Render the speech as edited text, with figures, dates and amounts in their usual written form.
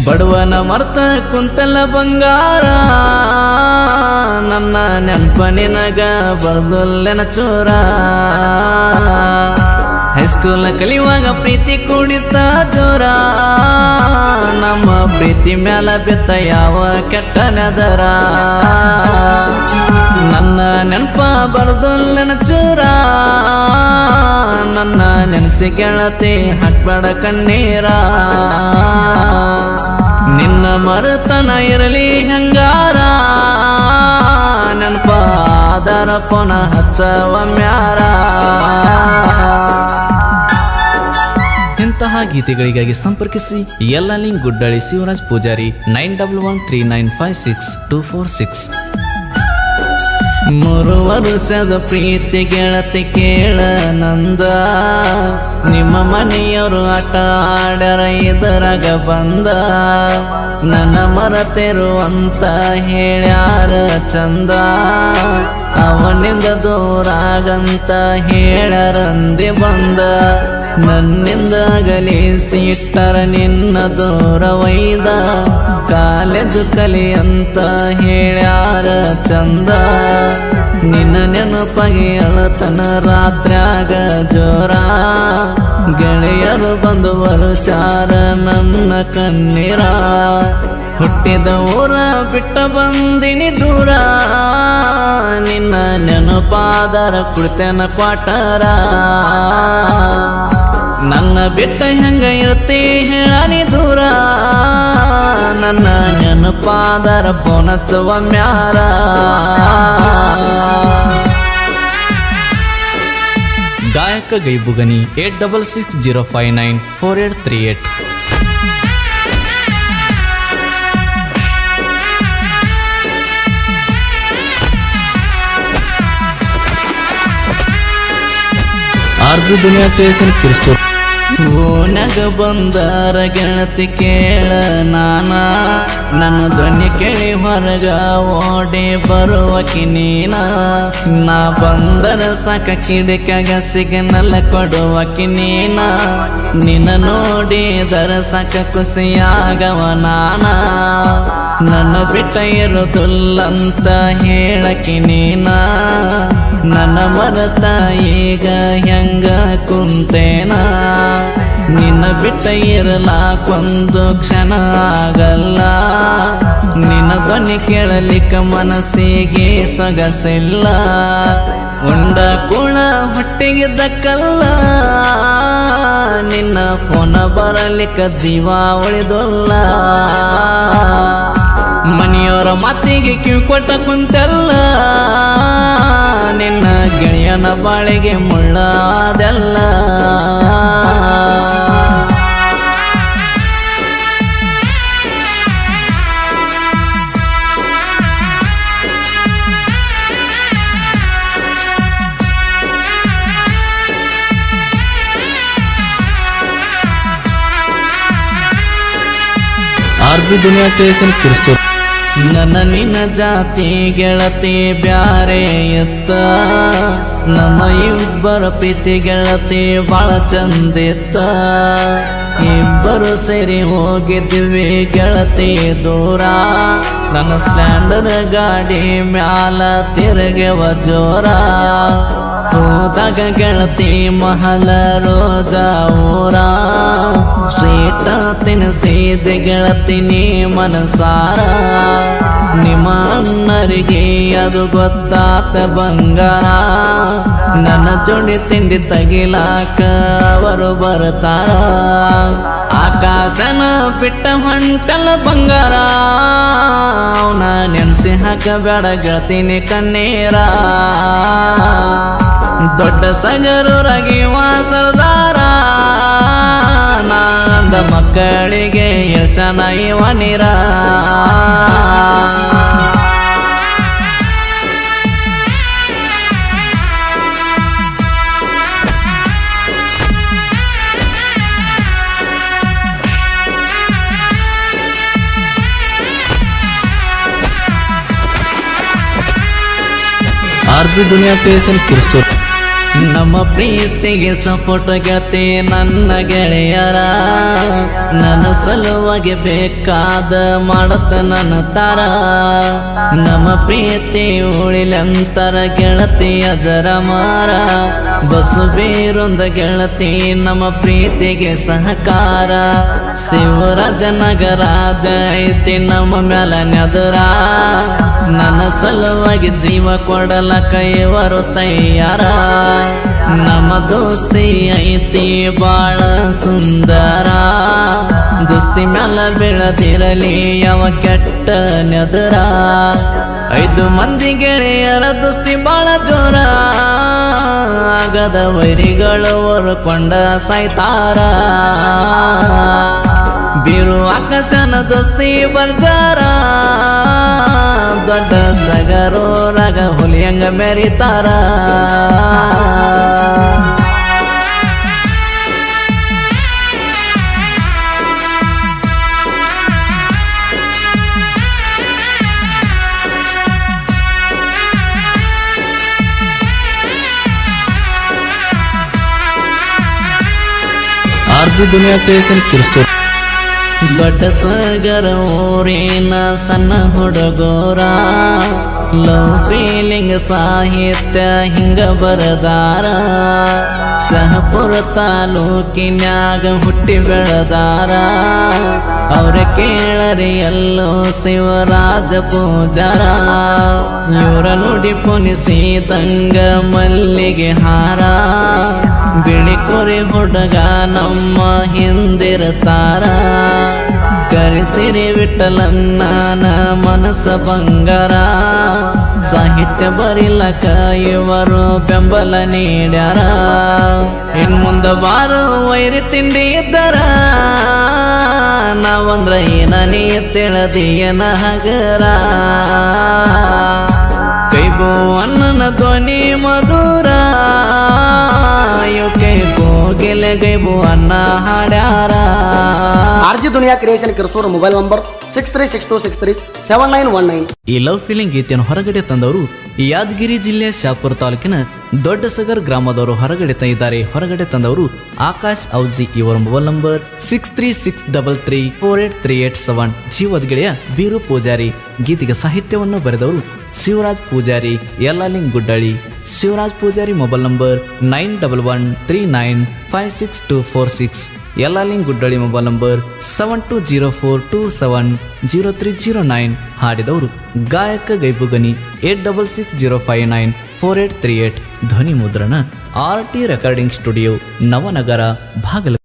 ಬಡವನ ಮರ್ತ ಕುಂತಲ್ಲ ಬಂಗಾರ ನನ್ನ ನೆನಪ ನಿನಗ ಬರ್ದೊಲ್ಲೆನ ಚೋರ ಹೈಸ್ಕೂಲ್ ಕಲಿಯುವಾಗ ಪ್ರೀತಿ ಕುಡಿತ ಜೋರ ನಮ್ಮ ಪ್ರೀತಿ ಮ್ಯಾಲ ಬೆತ್ತ ಯಾವ ಕೆಟ್ಟ ನೆದರ ನನ್ನ ನೆನಪ ಬರ್ದೊಲ್ಲೆನ ಚೋರ ನನ್ನ ನೆನೆಸಿ ಗೆಳತಿ ಹಾಕ್ಬೇಡ ಕಣ್ಣೀರ ನಿನ್ನ ಮರುತನ ಇರಲಿ ಹಂಗಾರ ನೆನಪ ಆದರ ಪುನಃ ಹಚ್ಚವ ಮ್ಯಾರ. ಇಂತಹ ಗೀತೆಗಳಿಗಾಗಿ ಸಂಪರ್ಕಿಸಿ ಎಲ್ಲ ಲಿಂಕ್ ಗುಡ್ಡಳ್ಳಿ ಶಿವರಾಜ್ ಪೂಜಾರಿ 9139562446. 3 ವರ್ಷದ ಪ್ರೀತಿ ಗೆಳತಿ ಕೇಳ ನಂದ ನಿಮ್ಮ ಮನೆಯವರು ಆಟ ಆಡರ ಇದರಾಗ ಬಂದ ನನ್ನ ಮರತಿರುವಂತ ಹೇಳ್ಯಾರ ಚಂದ ಅವನಿಂದ ದೂರಾಗಂತ ಹೇಳ್ಯಾರಂದೆ ಬಂದ ನನ್ನಿಂದ ಗಲಿಸಿ ಇಟ್ಟರ ನಿನ್ನ ದೂರ ಒಯ್ದ ಕಾಲೇಜು ಕಲಿ ಅಂತ ಹೇಳ್ಯಾರ ಚಂದ ನಿನ್ನ ನೆನಪಾಗಿ ಅಳತನ ರಾತ್ರ್ಯಾಗ ಜೋರ ಗೆಳೆಯರು ಬಂದು ವರ್ಷಾರ ನನ್ನ ಕಣ್ಣೀರ ಹುಟ್ಟಿದ ಊರ ಬಿಟ್ಟ ಬಂದಿನಿ ದೂರ ನಿನ್ನ ನೆನಪಾದರ ಕುಳಿತನ ಕ್ವಾಟರ ನನ್ನ ಬಿಟ್ಟ ಹೆಂಗ ಇರ್ತಿ ಹೇಳನಿ ದೂರ ನನ್ನ ನೆನಪಾದರ ಪೋನಚ್ಚವ ಮ್ಯಾರ. ಗಾಯಕ ಗೈಬುಗನಿ 8660594838. ಆರ್ಜು ದುನಿಯಾ ಕ್ರಿಯೇಷನ್ ಕಿರ್ಸೂರ್. ಓನಗ ಬಂದರ ಗೆಳತಿ ಕೇಳ ನಾನ ನನ್ನ ಧ್ವನಿ ಕೇಳಿ ಹೊರಗ ಓಡಿ ಬರುವಕಿ ನೀನ ನಾ ಬಂದರ ಸಾಕ ಕಿಡಿಕಾಗ ಸಿಗ್ನಲ್ ಕೊಡುವಕಿ ನೀನ ನಿನ್ನ ನೋಡಿದರ ಸಾಕ ಖುಷಿಯಾಗವ ನಾನ ನನ್ನ ಬಿಟ್ಟ ಇರುದಿಲ್ಲಂತ ಹೇಳಕಿ ನೀನ ನನ್ನ ಮರತ ಈಗ ಹೆಂಗ ಕುಂತೇನ ನಿನ್ನ ಬಿಟ್ಟ ಇರಲಾಕೊಂದು ಕ್ಷಣ ಆಗಲ್ಲ ನಿನ್ನ ಧ್ವನಿ ಕೇಳಲಿಕ್ಕ ಮನಸ್ಸಿಗೆ ಸೊಗಸಿಲ್ಲ ಉಂಡ ಕುಳ ಹೊಟ್ಟೆಗೆ ದಕ್ಕಲ್ಲ ನಿನ್ನ ಫೋನ ಬರಲಿಕ್ಕ ಜೀವ ಉಳಿದಲ್ಲ ಮನೆಯವರ ಮಾತಿಗೆ ಕಿವಿ ಕೊಟ್ಟ ಕುಂತಲ್ಲ ನಿನ್ನ ಗೆಳೆಯನ ಬಾಳಿಗೆ ಮುಳ್ಳಾದೆಲ್ಲ ಆರ್ಜು ದುನಿಯಾ ಕ್ರಿಯೇಷನ್ ಕಿರ್ಸೂರ್. ನನ್ನ ನಿನ್ನ ಜಾತಿ ಗೆಳತಿ ಬ್ಯಾರೆ ಇತ್ತ ನಮ್ಮ ಇಬ್ಬರ ಪ್ರೀತಿ ಗೆಳತಿ ಬಾಳ ಚಂದಿತ್ತ ಇಬ್ಬರು ಸೇರಿ ಹೋಗಿದ್ವಿ ಗೆಳತಿ ದೂರ ನನ್ನ ಸ್ಪ್ಲೆಂಡರ್ ಗಾಡಿ ಮ್ಯಾಲ ತಿರುಗೆವ ಜೋರ ಹೋದಾಗ ಗೆಳತಿ ಮಹಲ ರೋಜ ಊರ ಸ್ವೀಟ ತಿನಿಸಿದ ಗೆಳತಿ ನೀ ಮನಸಾರ ನಿಮ್ಮ ಅಣ್ಣರಿಗೆ ಅದು ಗೊತ್ತಾತ ಬಂಗಾರ ನನ್ನ ಜೋಡಿ ತಿಂಡಿ ತಗಿಲಾಕ ಅವರು ಬರ್ತಾರ ಆಕಾಶನ ಬಿಟ್ಟ ಹೊಂಟಲ ಬಂಗಾರ ಅವನ ನೆನ್ಸಿ ಹಾಕಬೇಡ ಗೆಳತಿನಿ ಕಣ್ಣೀರ ದೊಡ್ಡ ಸಗರೂರಾಗಿ ವಾಸದಾರ ನಾಂದ ಮಕ್ಕಳಿಗೆ ಯಶನ ಇವನಿರ ಆರ್ಜು ದುನಿಯಾ ಕ್ರಿಯೇಷನ್ ಕಿರ್ಸೂರ್. ನಮ್ಮ ಪ್ರೀತಿಗೆ ಸಪೋರ್ಟ್ ಗೆಳತಿ ನನ್ನ ಗೆಳೆಯರ, ನನ್ನ ಸಲುವಾಗಿ ಬೇಕಾದ ಮಾಡತ್ತ ನನ್ನ ತರ. ನಮ್ಮ ಪ್ರೀತಿ ಉಳಿಲಂತರ ಗೆಳತಿ ಅಜರ ಮಾರ, ಬಸು ಬೇರೊಂದ ಗೆಳತಿ ನಮ್ಮ ಪ್ರೀತಿಗೆ ಸಹಕಾರ. ಶಿವರಾಜನಗರ ಐತಿ ನಮ್ಮ ಮ್ಯಾಲ ನೆದರ, ನನ್ನ ಸಲುವಾಗಿ ಜೀವ ಕೊಡಲಕ ಇವರು ತಯಾರ. ನಮ್ಮ ದೋಸ್ತಿ ಐತಿ ಬಾಳ ಸುಂದರ, ದೋಸ್ತಿ ಮ್ಯಾಲ ಬೆಳದಿರಲಿ ಯಾವ ಕೆಟ್ಟ ನೆದರ. 5 ಮಂದಿ ಗೆಳೆಯರ ದೋಸ್ತಿ ಬಾಳ ಜೋರ, ಆಗದ ವೈರಿಗಳು ಹೊರಕೊಂಡ ಸಾಯ್ತಾರ. ಬೀರು ಆಕಾಶನ ದೋಸ್ತಿ ಬರ್ಜಾರ, ದೊಡ್ಡ ಸಗರೋರಾಗ ಹುಲಿಯಂಗ ಮೆರಿತಾರ. ಆರ್ಜಿ ದುನಿಯಾ ಕ್ರಿಯೇಷನ್ ಕಿರ್ಸ್ತೂರ್. ದೊಡ್ಡ ಸಗರ ಊರಿನ ಸಣ್ಣ ಹುಡುಗೋರ, ಲವ್ ಫೀಲಿಂಗ್ ಸಾಹಿತ್ಯ ಹಿಂಗ ಬರದಾರ. ಶಹಪುರ ತಾಲೂಕಿನ್ಯಾಗ ಹುಟ್ಟಿ ಬೆಳದಾರ, ಅವ್ರ ಕೇಳರಿ ಎಲ್ಲೋ ಶಿವರಾಜ ಪೂಜಾರ. ಇವರ ನುಡಿ ಪುನಿಸಿದಂಗ ಮಲ್ಲಿಗೆ ಹಾರ, ಬಿಳಿ ಕೊರೆ ಹುಡುಗ ನಮ್ಮ ಹಿಂದಿರ್ತಾರ. ಕರೆಸಿರಿ ವಿಠಲನ್ನ ಮನಸ್ಸ ಬಂಗಾರ, ಸಾಹಿತ್ಯ ಬರಿಲಕ ಇವರು ಬೆಂಬಲ ನೀಡ್ಯಾರ. ಇನ್ ಮುಂದ ಬಾರು ವೈರಿ ತಿಂಡಿ ಇದ್ದಾರ, ನಾವಂದ್ರ ಏನ ನೀ ತಿಳಿದಿಯನ ಹಗರ. ಕೈಬೋ ಅನ್ನನ ಧ್ವನಿ ಮಧುರ, ಕೈ ಕೋಗಿಲೆ ಗೈಬು ಅನ್ನ ಹಾಡ್ಯಾರ. RG Duniya creation Kirsur. Mobile number 6362637919. ಈ ಲವ್ ಫೀಲಿಂಗ್ ಗೀತೆಯನ್ನು ಹೊರಗಡೆ ತಂದವರು ಯಾದಗಿರಿ ಜಿಲ್ಲೆಯ ಶಾಪುರ ತಾಲೂಕಿನ ದೊಡ್ಡ ಸಗರ್ ಗ್ರಾಮದವರು ಹೊರಗಡೆ ತಂದಿದ್ದಾರೆ. ಹೊರಗಡೆ ತಂದವರು ಆಕಾಶ್ ಔಜಿ. ಇವರ ಮೊಬೈಲ್ ನಂಬರ್ 6363483887. ಜೀವದ ಬೀರು ಪೂಜಾರಿ. ಗೀತೆಗೆ ಸಾಹಿತ್ಯವನ್ನು ಬರೆದವರು Shivaraj Pujari, Yallaling Guddali. Shivaraj Pujari mobile number 9119562446. Yallaling Guddali mobile number 7204270309. ಹಾಡಿದವರು ಗಾಯಕ ಗೈಬುಗನಿ 8660594838. ಧ್ವನಿ ಮುದ್ರಣ RT recording studio, Navanagar, Bagalkot.